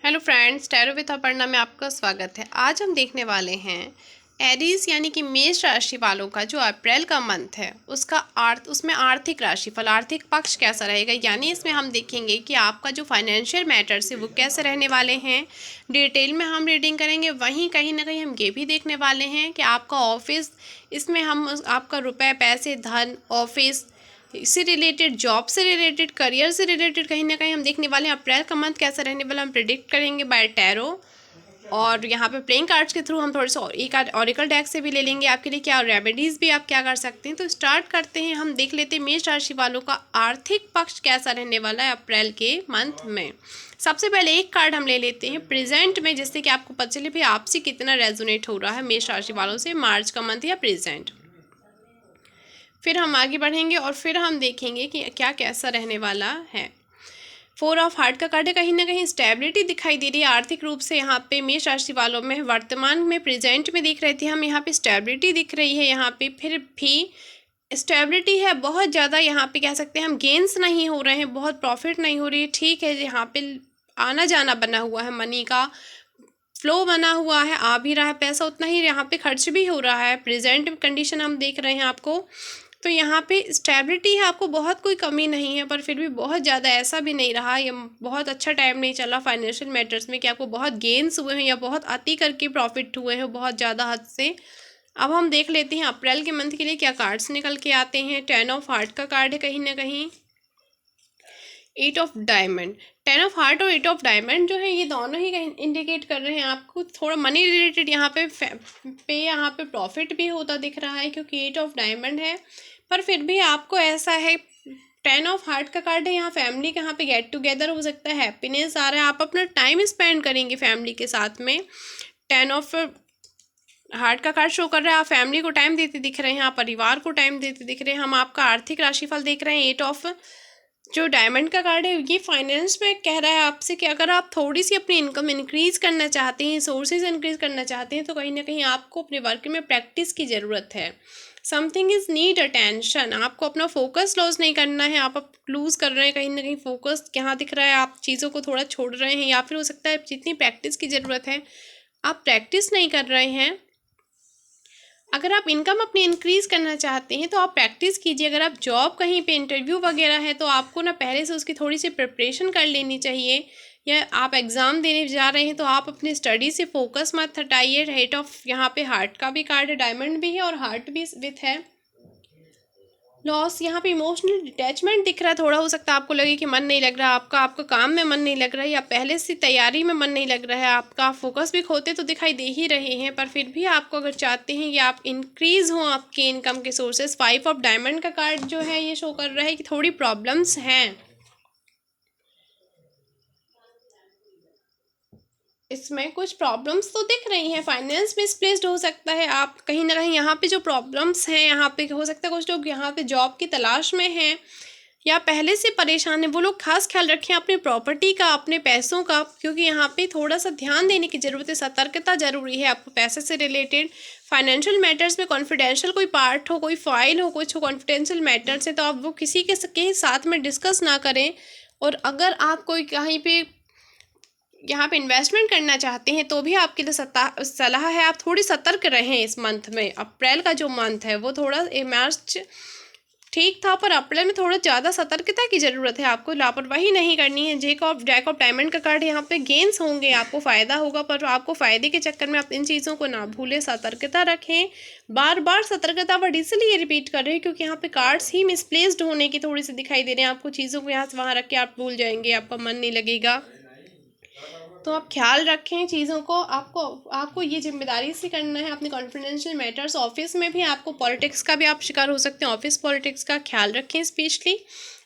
Hello friends, tarot with Aparna में आपका स्वागत है। आज हम देखने वाले हैं एरीज यानी कि मेष राशि वालों का जो अप्रैल का मंथ है उसमें आर्थिक राशिफल, आर्थिक पक्ष कैसा रहेगा। यानी इसमें हम देखेंगे कि आपका जो फाइनेंशियल मैटर्स है वो कैसे रहने वाले हैं। डिटेल में हम रीडिंग करेंगे। वहीं कहीं ना कहीं हम ये भी देखने वाले हैं कि आपका ऑफिस, इसमें हम आपका रुपए, पैसे, धन, ऑफिस इससे रिलेटेड, जॉब से रिलेटेड, करियर से रिलेटेड कहीं ना कहीं हम देखने वाले हैं अप्रैल का मंथ कैसा रहने वाला हम प्रिडिक्ट करेंगे बाय टैरो। और यहाँ पे प्लेइंग कार्ड्स के थ्रू हम थोड़े से एक आध ऑरिकल डेक से भी ले लेंगे आपके लिए क्या रेमेडीज़ भी आप क्या कर सकते हैं। तो स्टार्ट करते हैं। हम देख लेते हैं मेष राशि वालों का आर्थिक पक्ष कैसा रहने वाला है अप्रैल के मंथ में। सबसे पहले एक कार्ड हम ले लेते हैं प्रेजेंट में, जिससे कि आपको पता चले भाई आपसे कितना रेजोनेट हो रहा है मेष राशि वालों से मार्च का मंथ या प्रेजेंट। फिर हम आगे बढ़ेंगे और फिर हम देखेंगे कि क्या कैसा रहने वाला है। 4 ऑफ हार्ट का कार्ड है। कहीं ना कहीं स्टेबिलिटी दिखाई दे रही है आर्थिक रूप से यहाँ पे मेष राशि वालों में। वर्तमान में, प्रेजेंट में देख रहे थे हम, यहाँ पे स्टेबिलिटी दिख रही है। यहाँ पे फिर भी स्टेबिलिटी है बहुत ज़्यादा, यहाँ पे कह सकते हैं हम गेंस नहीं हो रहे हैं, बहुत प्रॉफिट नहीं हो रही है। ठीक है, यहाँ पे आना जाना बना हुआ है, मनी का फ्लो बना हुआ है, आ भी रहा है पैसा, उतना ही यहाँ पे खर्च भी हो रहा है। प्रेजेंट कंडीशन हम देख रहे हैं आपको, तो यहाँ पे स्टेबिलिटी है, आपको बहुत कोई कमी नहीं है, पर फिर भी बहुत ज़्यादा ऐसा भी नहीं रहा, ये बहुत अच्छा टाइम नहीं चला फाइनेंशियल मैटर्स में कि आपको बहुत गेंस हुए हैं या बहुत अति करके प्रॉफिट हुए हैं बहुत ज़्यादा हद से। अब हम देख लेते हैं अप्रैल के मंथ के लिए क्या कार्ड्स निकल के आते हैं। 10 ऑफ हार्ट का कार्ड है कहीं ना कहीं, 8 ऑफ डायमंड। 10 ऑफ हार्ट और 8 ऑफ डायमंड जो है ये दोनों ही इंडिकेट कर रहे हैं आपको थोड़ा मनी रिलेटेड यहाँ पे यहाँ पे प्रॉफिट भी होता दिख रहा है, क्योंकि 8 ऑफ डायमंड है। पर फिर भी आपको ऐसा है, 10 ऑफ हार्ट का कार्ड है, यहाँ फैमिली का यहाँ पे गेट टुगेदर हो सकता है, हैप्पीनेस आ रहा है, आप अपना टाइम स्पेंड करेंगे फैमिली के साथ में। 10 ऑफ हार्ट का कार्ड शो कर रहा है आप फैमिली को टाइम देते दिख रहे हैं, आप परिवार को टाइम देते दिख रहे हैं। हम आपका आर्थिक राशिफल देख रहे हैं। 8 ऑफ जो डायमंड का कार्ड है ये फाइनेंस में कह रहा है आपसे कि अगर आप थोड़ी सी अपनी इनकम इंक्रीज करना चाहते हैं, सोर्सेज इंक्रीज करना चाहते हैं, तो कहीं ना कहीं आपको अपने वर्क में प्रैक्टिस की ज़रूरत है। समथिंग इज़ नीड अटेंशन, आपको अपना फोकस लॉस नहीं करना है। आप लूज़ कर रहे हैं कहीं ना कहीं फोकस, यहाँ दिख रहा है आप चीज़ों को थोड़ा छोड़ रहे हैं, या फिर हो सकता है जितनी प्रैक्टिस की ज़रूरत है आप प्रैक्टिस नहीं कर रहे हैं। अगर आप इनकम अपनी इंक्रीज़ करना चाहते हैं तो आप प्रैक्टिस कीजिए। अगर आप जॉब कहीं पे इंटरव्यू वगैरह है तो आपको ना पहले से उसकी थोड़ी सी प्रिपरेशन कर लेनी चाहिए, या आप एग्ज़ाम देने जा रहे हैं तो आप अपनी स्टडी से फोकस मत हटाइए। 8 ऑफ यहाँ पे हार्ट का भी कार्ड है, डायमंड भी है और हार्ट भी विथ है। लॉस, यहाँ पे इमोशनल डिटैचमेंट दिख रहा है। थोड़ा हो सकता है आपको लगे कि मन नहीं लग रहा आपका, आपका काम में मन नहीं लग रहा है, या पहले से तैयारी में मन नहीं लग रहा है आपका, फोकस भी खोते तो दिखाई दे ही रहे हैं। पर फिर भी आपको अगर चाहते हैं कि आप इंक्रीज़ हों आपके इनकम के सोर्सेज, 5 ऑफ डायमंड का कार्ड जो है ये शो कर रहा है कि थोड़ी प्रॉब्लम्स हैं, इसमें कुछ प्रॉब्लम्स तो दिख रही हैं। फाइनेंस मिसप्लेस्ड हो सकता है, आप कहीं ना कहीं यहाँ पे जो प्रॉब्लम्स हैं, यहाँ पे हो सकता है कुछ लोग यहाँ पे जॉब की तलाश में हैं या पहले से परेशान है, वो लोग खास ख्याल रखें अपनी प्रॉपर्टी का, अपने पैसों का, क्योंकि यहाँ पे थोड़ा सा ध्यान देने की ज़रूरत है, सतर्कता ज़रूरी है आपको पैसे से रिलेटेड। फाइनेंशियल मैटर्स में कॉन्फिडेंशियल कोई पार्ट हो, कोई फाइल हो, कुछ हो कॉन्फिडेंशियल मैटर्स है, तो आप वो किसी के साथ में डिस्कस ना करें। और अगर आप कोई कहीं पे यहाँ पे इन्वेस्टमेंट करना चाहते हैं तो भी आपके लिए सलाह है आप थोड़ी सतर्क रहें इस मंथ में। अप्रैल का जो मंथ है वो थोड़ा मार्च ठीक था, पर अप्रैल में थोड़ा ज़्यादा सतर्कता की ज़रूरत है, आपको लापरवाही नहीं करनी है। जैक ऑफ डायमंड का कार्ड यहाँ पे गेंस होंगे, आपको फ़ायदा होगा, पर आपको फ़ायदे के चक्कर में आप इन चीज़ों को ना भूलें, सतर्कता रखें। बार बार सतर्कता वर्ड इसलिए रिपीट कर रहे हैं क्योंकि यहाँ पे कार्ड्स ही मिसप्लेस्ड होने की थोड़ी सी दिखाई दे रहे हैं आपको। चीज़ों को यहाँ से वहाँ रख के आप भूल जाएंगे, आपका मन नहीं लगेगा, तो आप ख्याल रखें चीज़ों को। आपको आपको ये जिम्मेदारी से करना है अपने कॉन्फिडेंशियल मैटर्स। ऑफिस में भी आपको पॉलिटिक्स का भी आप शिकार हो सकते हैं, ऑफिस पॉलिटिक्स का ख्याल रखें, स्पेशली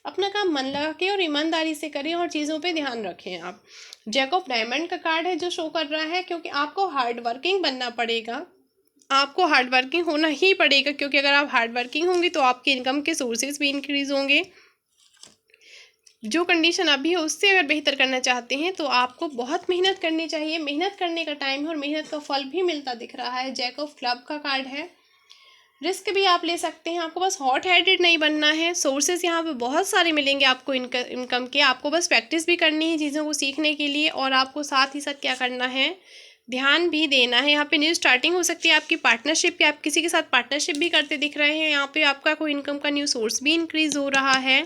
अपना काम मन लगा के और ईमानदारी से करें और चीज़ों पे ध्यान रखें आप। जैक ऑफ डायमंड का कार्ड है जो शो कर रहा है, क्योंकि आपको हार्ड वर्किंग बनना पड़ेगा, आपको हार्ड वर्किंग होना ही पड़ेगा, क्योंकि अगर आप हार्ड वर्किंग होंगे तो आपके इनकम के सोर्सेज भी इंक्रीज़ होंगे। जो कंडीशन अभी है उससे अगर बेहतर करना चाहते हैं तो आपको बहुत मेहनत करनी चाहिए, मेहनत करने का टाइम है और मेहनत का फल भी मिलता दिख रहा है। जैक ऑफ क्लब का कार्ड है, रिस्क भी आप ले सकते हैं, आपको बस हॉट हेडेड नहीं बनना है। सोर्सेज यहाँ पे बहुत सारे मिलेंगे आपको इनकम के, आपको बस प्रैक्टिस भी करनी है चीज़ों को सीखने के लिए, और आपको साथ ही साथ क्या करना है, ध्यान भी देना है। यहाँ पे न्यू स्टार्टिंग हो सकती है आपकी पार्टनरशिप की, आप किसी के साथ पार्टनरशिप भी करते दिख रहे हैं। यहाँ पे आपका कोई इनकम का न्यू सोर्स भी इंक्रीज हो रहा है,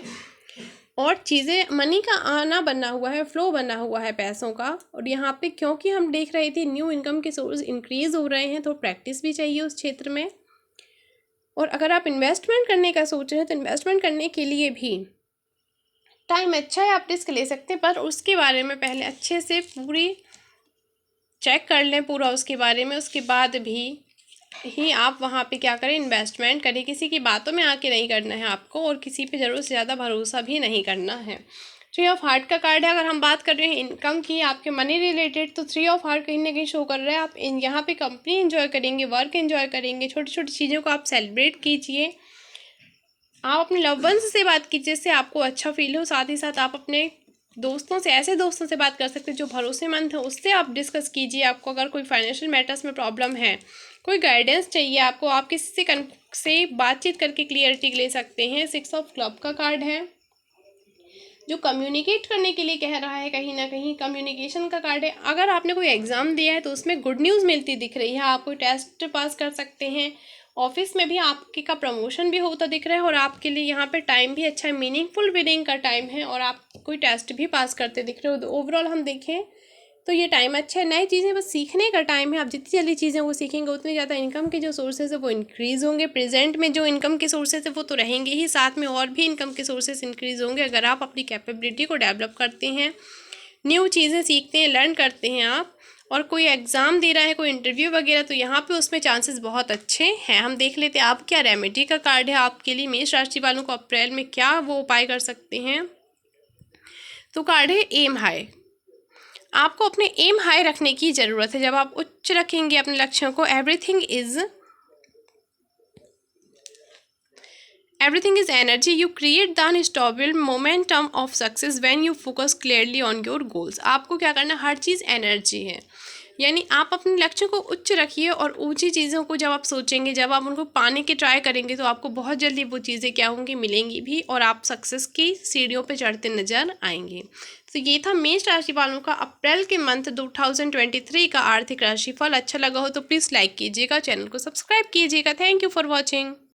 और चीज़ें मनी का आना बना हुआ है, फ्लो बना हुआ है पैसों का। और यहाँ पे क्योंकि हम देख रहे थे न्यू इनकम के सोर्स इंक्रीज हो रहे हैं, तो प्रैक्टिस भी चाहिए उस क्षेत्र में। और अगर आप इन्वेस्टमेंट करने का सोच रहे हैं, तो इन्वेस्टमेंट करने के लिए भी टाइम अच्छा है, आप रिस्क ले सकते हैं, पर उसके बारे में पहले अच्छे से पूरी चेक कर लें पूरा उसके बारे में, उसके बाद ही आप वहाँ पे क्या करें, इन्वेस्टमेंट करें। किसी की बातों में आके नहीं करना है आपको, और किसी पे ज़रूरत से ज़्यादा भरोसा भी नहीं करना है। थ्री ऑफ हार्ट का कार्ड है। अगर हम बात कर रहे हैं इनकम की, आपके मनी रिलेटेड, तो थ्री ऑफ हार्ट कहीं ना कहीं शो कर रहा है। आप यहाँ पे कंपनी एंजॉय करेंगे, वर्क एंजॉय करेंगे, छोटी छोटी चीज़ों को आप सेलिब्रेट कीजिए, आप अपने लव वंस से बात कीजिए जिससे आपको अच्छा फील हो। साथ ही साथ आप अपने दोस्तों से, ऐसे दोस्तों से बात कर सकते हैं जो भरोसेमंद है, उससे आप डिस्कस कीजिए। आपको अगर कोई फाइनेंशियल मैटर्स में प्रॉब्लम है, कोई गाइडेंस चाहिए आपको, आप किसी से बातचीत करके क्लियरिटी ले सकते हैं। सिक्स ऑफ क्लब का कार्ड है जो कम्युनिकेट करने के लिए कह रहा है, कहीं ना कहीं कम्युनिकेशन का कार्ड है। अगर आपने कोई एग्ज़ाम दिया है तो उसमें गुड न्यूज़ मिलती दिख रही है, आप कोई टेस्ट पास कर सकते हैं। ऑफिस में भी आपके का प्रमोशन भी होता दिख रहा है, और आपके लिए यहाँ पे टाइम भी अच्छा है, मीनिंगफुल विनिंग का टाइम है, और आप कोई टेस्ट भी पास करते दिख रहे हो। तो ओवरऑल हम देखें तो ये टाइम अच्छा है, नई चीज़ें बस सीखने का टाइम है। आप जितनी जल्दी चीज़ें वो सीखेंगे, उतनी ज़्यादा इनकम के जो सोर्सेज है वो इंक्रीज़ होंगे। प्रेजेंट में जो इनकम के सोर्सेज है वो तो रहेंगे ही, साथ में और भी इनकम के सोर्सेज इंक्रीज़ होंगे अगर आप अपनी कैपेबिलिटी को डेवलप करते हैं, न्यू चीज़ें सीखते हैं, लर्न करते हैं आप। और कोई एग्ज़ाम दे रहा है, कोई इंटरव्यू वगैरह, तो यहाँ पे उसमें चांसेस बहुत अच्छे हैं। हम देख लेते हैं आप क्या रेमेडी का कार्ड है आपके लिए, मेष राशि वालों को अप्रैल में क्या वो उपाय कर सकते हैं। तो कार्ड है एम हाई। आपको अपने एम हाई रखने की ज़रूरत है। जब आप उच्च रखेंगे अपने लक्ष्यों को, everything is energy, you create the unstoppable momentum of success when you focus clearly on your goals. आपको क्या करना, हर चीज़ एनर्जी है, यानी आप अपने लक्ष्य को उच्च रखिए, और ऊंची चीज़ों को जब आप सोचेंगे, जब आप उनको पाने की ट्राई करेंगे, तो आपको बहुत जल्दी वो चीज़ें क्या होंगी, मिलेंगी भी, और आप सक्सेस की सीढ़ियों पे चढ़ते नजर आएंगे। तो ये था मेष राशि वालों का अप्रैल के मंथ 2023 का आर्थिक राशिफल। अच्छा लगा हो तो प्लीज़ लाइक कीजिएगा, चैनल को सब्सक्राइब कीजिएगा। Thank you for watching.